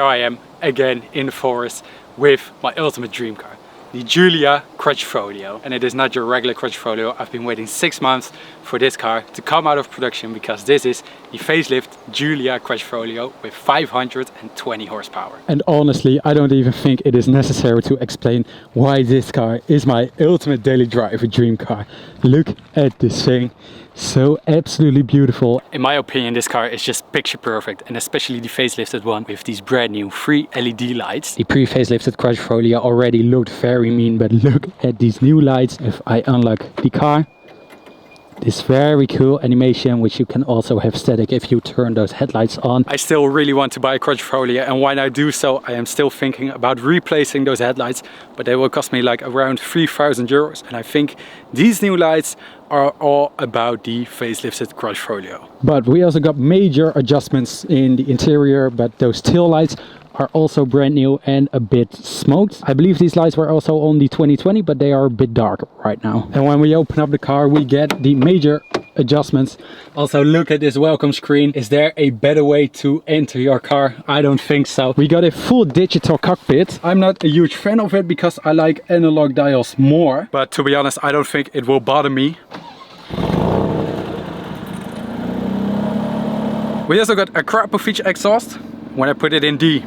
I am again in the forest with my ultimate dream car, the Giulia Quadrifoglio. And it is not your regular Quadrifoglio. I've been waiting 6 months for this car to come out of production because this is the facelift Giulia Quadrifoglio with 520 horsepower. And honestly, I don't even think it is necessary to explain why this car is my ultimate daily driver dream car. Look at this thing. So absolutely beautiful. In my opinion, this car is just picture perfect, and especially the facelifted one with these brand new 3 LED lights. The pre-facelifted Quadrifoglio already looked very mean, but look at these new lights. If I unlock the car, this very cool animation, which you can also have static if you turn those headlights on. I still really want to buy a Quadrifoglio, and when I do so, I am still thinking about replacing those headlights, but they will cost me like around 3,000 euros. And I think these new lights are all about the facelifted Quadrifoglio. But we also got major adjustments in the interior, but those tail lights are also brand new and a bit smoked. I believe these lights were also on the 2020, but they are a bit dark right now. And when we open up the car, we get the major adjustments. Also, look at this welcome screen. Is there a better way to enter your car? I don't think so. We got a full digital cockpit. I'm not a huge fan of it because I like analog dials more, but to be honest, I don't think it will bother me. We also got a crapper feature exhaust. When I put it in D,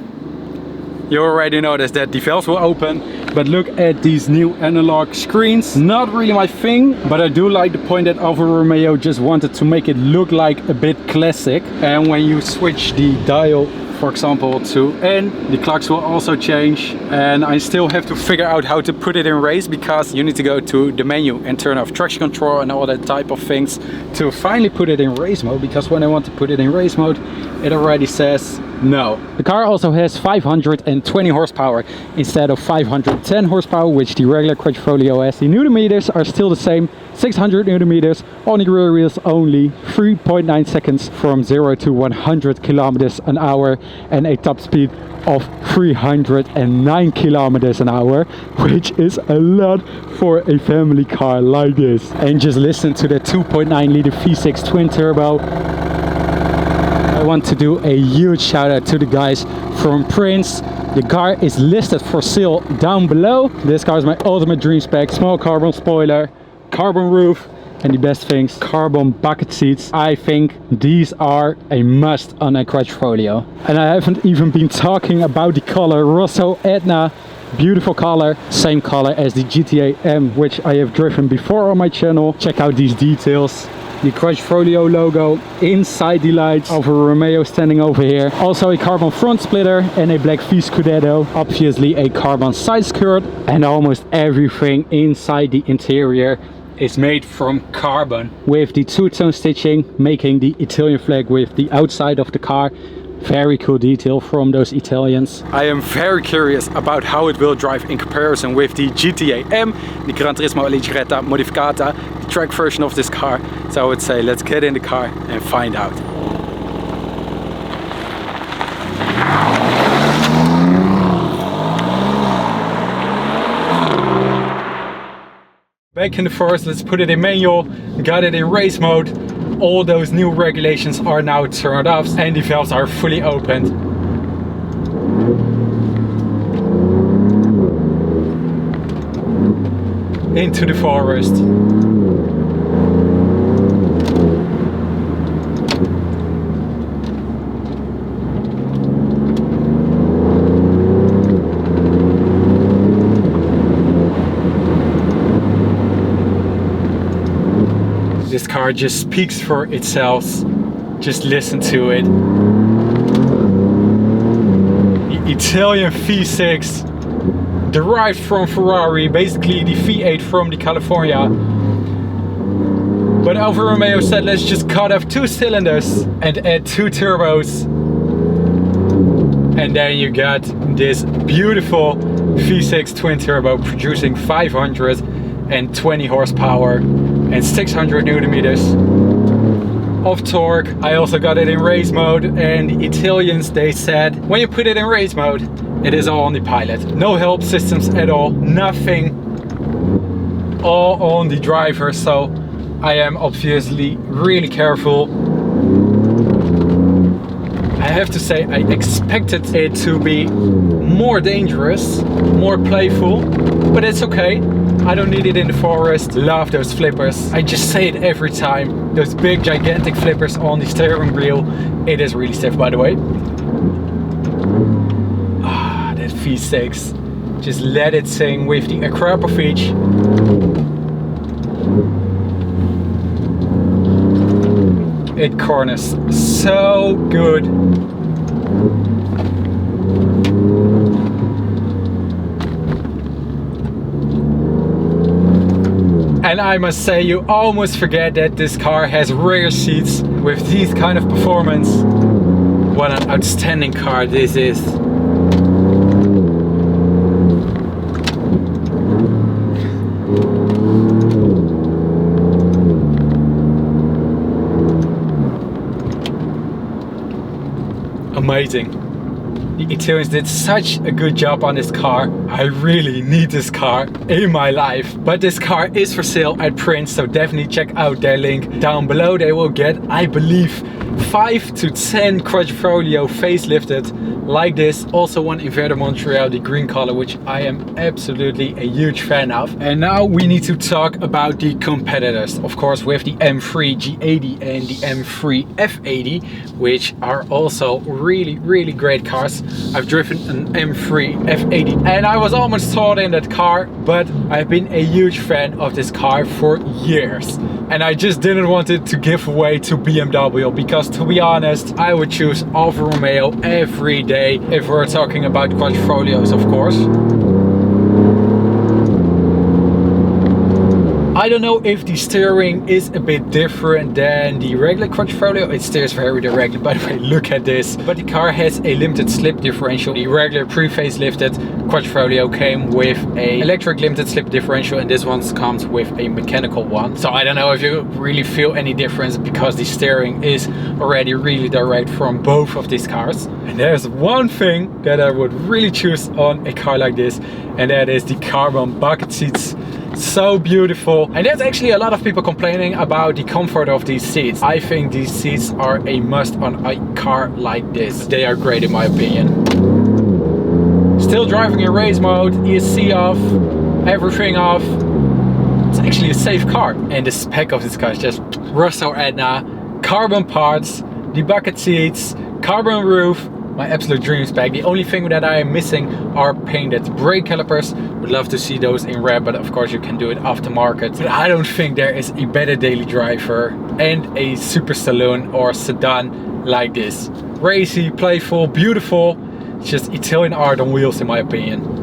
you already noticed that the valves will open. But look at these new analog screens. Not really my thing, but I do like the point that Alfa Romeo just wanted to make it look like a bit classic. And when you switch the dial, for example, to N, the clocks will also change. And I still have to figure out how to put it in race, because you need to go to the menu and turn off traction control and all that type of things to finally put it in race mode. Because when I want to put it in race mode, it already says no. The car also has 520 horsepower instead of 510 horsepower, which the regular Quadrifoglio has. The newton meters are still the same, 600 newton meters. On the rear wheels only 3.9 seconds from 0 to 100 kilometers an hour, and a top speed of 309 kilometers an hour, which is a lot for a family car like this. And just listen to the 2.9 liter V6 twin turbo. I want to do a huge shout out to the guys from Prins. The car is listed for sale down below. This car is my ultimate dream spec. Small carbon spoiler, carbon roof, and the best things, carbon bucket seats. I think these are a must on a Quadrifoglio. And I haven't even been talking about the color, Rosso Etna. Beautiful color, same color as the GTA M, which I have driven before on my channel. Check out these details. The Quadrifoglio logo inside the lights, Alfa Romeo standing over here. Also a carbon front splitter and a black V Scudetto. Obviously a carbon side skirt, and almost everything inside the interior is made from carbon, with the two-tone stitching making the Italian flag with the outside of the car. Very cool detail from those Italians. I am very curious about how it will drive in comparison with the GTA M, the Gran Turismo Leggera Modificata, the track version of this car. So I would say let's get in the car and find out. Back in the forest, let's put it in manual, got it in race mode. All those new regulations are now turned off and the valves are fully opened. Into the forest. This car just speaks for itself. Just listen to it. The Italian V6 derived from Ferrari, basically the V8 from the California. But Alfa Romeo said let's just cut off 2 cylinders and add 2 turbos. And then you got this beautiful V6 twin turbo producing 520 horsepower and 600 newton meters of torque. I also got it in race mode, and the Italians, they said when you put it in race mode, it is all on the pilot. No help systems at all, nothing, all on the driver. So I am obviously really careful. have to say I expected it to be more dangerous, more playful, but it's okay. I don't need it in the forest. Love those flippers. I just say it every time. Those big gigantic flippers on the steering wheel. It is really stiff, by the way. Ah, that V6. Just let it sing with the Akrapovic. It corners so good. And I must say, you almost forget that this car has rear seats with these kind of performance. What an outstanding car this is. Amazing. The Italians did such a good job on this car. I really need this car in my life. But this car is for sale at Prins, so definitely check out their link down below. They will get, I believe, 5 to 10 Quadrifoglio facelifted like this. Also one in Verde Montreal, the green color, which I am absolutely a huge fan of. And now we need to talk about the competitors. Of course, with the M3 G80 and the M3 F80, which are also really great cars. I've driven an M3 F80 and I was almost taught in that car, but I've been a huge fan of this car for years. And I just didn't want it to give away to BMW because, to be honest, I would choose Alfa Romeo every day if we're talking about Quadrifoglios, of course. I don't know if the steering is a bit different than the regular Quadrifoglio. It steers very directly, by the way, look at this. But the car has a limited slip differential. The regular pre-facelifted Quadrifoglio came with a electric limited slip differential, and this one comes with a mechanical one. So I don't know if you really feel any difference because the steering is already really direct from both of these cars. And there's one thing that I would really choose on a car like this, and that is the carbon bucket seats. So beautiful. And there's actually a lot of people complaining about the comfort of these seats. I think these seats are a must on a car like this. They are great in my opinion. Still driving in race mode, ESC off, everything off. It's actually a safe car. And the spec of this car is just Rosso Etna, carbon parts, the bucket seats, carbon roof. My absolute dream spec. The only thing that I am missing are painted brake calipers. Would love to see those in red, but of course you can do it aftermarket. But I don't think there is a better daily driver and a super saloon or sedan like this. Racy, playful, beautiful. It's just Italian art on wheels in my opinion.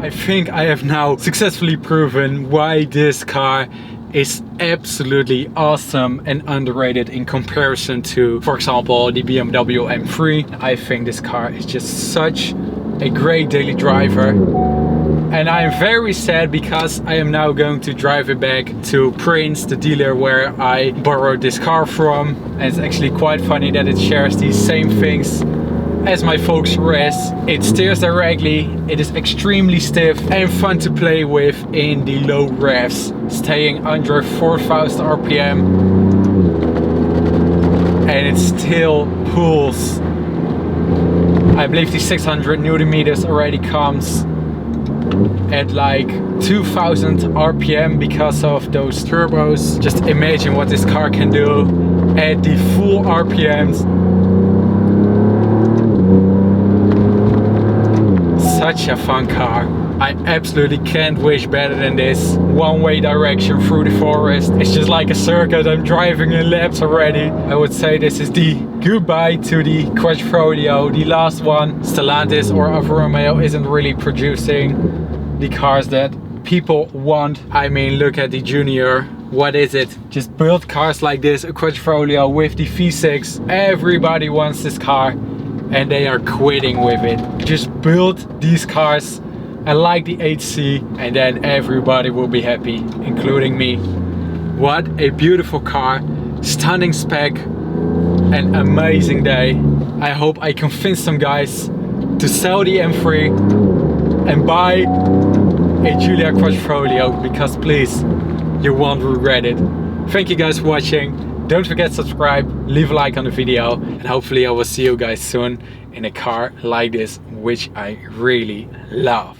I think I have now successfully proven why this car is absolutely awesome and underrated in comparison to, for example, the BMW M3. I think this car is just such a great daily driver. And I am very sad because I am now going to drive it back to Prins, the dealer where I borrowed this car from. And it's actually quite funny that it shares these same things as my Volks RS. It steers directly, it is extremely stiff and fun to play with in the low revs, staying under 4,000 RPM. And it still pulls. I believe the 600 Newton meters already comes at like 2000 RPM because of those turbos. Just imagine what this car can do at the full RPMs. Such a fun car. I absolutely can't wish better than this. One-way direction through the forest. It's just like a circuit. I'm driving in laps already. I would say this is the goodbye to the Quadrifoglio, the last one. Stellantis or Alfa Romeo isn't really producing the cars that people want. I mean, look at the Junior. What is it? Just build cars like this, a Quadrifoglio with the V6. Everybody wants this car and they are quitting with it. Just build these cars. I like the 8C and then everybody will be happy, including me. What a beautiful car, stunning spec, an amazing day. I hope I convinced some guys to sell the M3 and buy a Giulia Quadrifoglio, because please, you won't regret it. Thank you guys for watching. Don't forget to subscribe, leave a like on the video, and hopefully I will see you guys soon in a car like this, which I really love.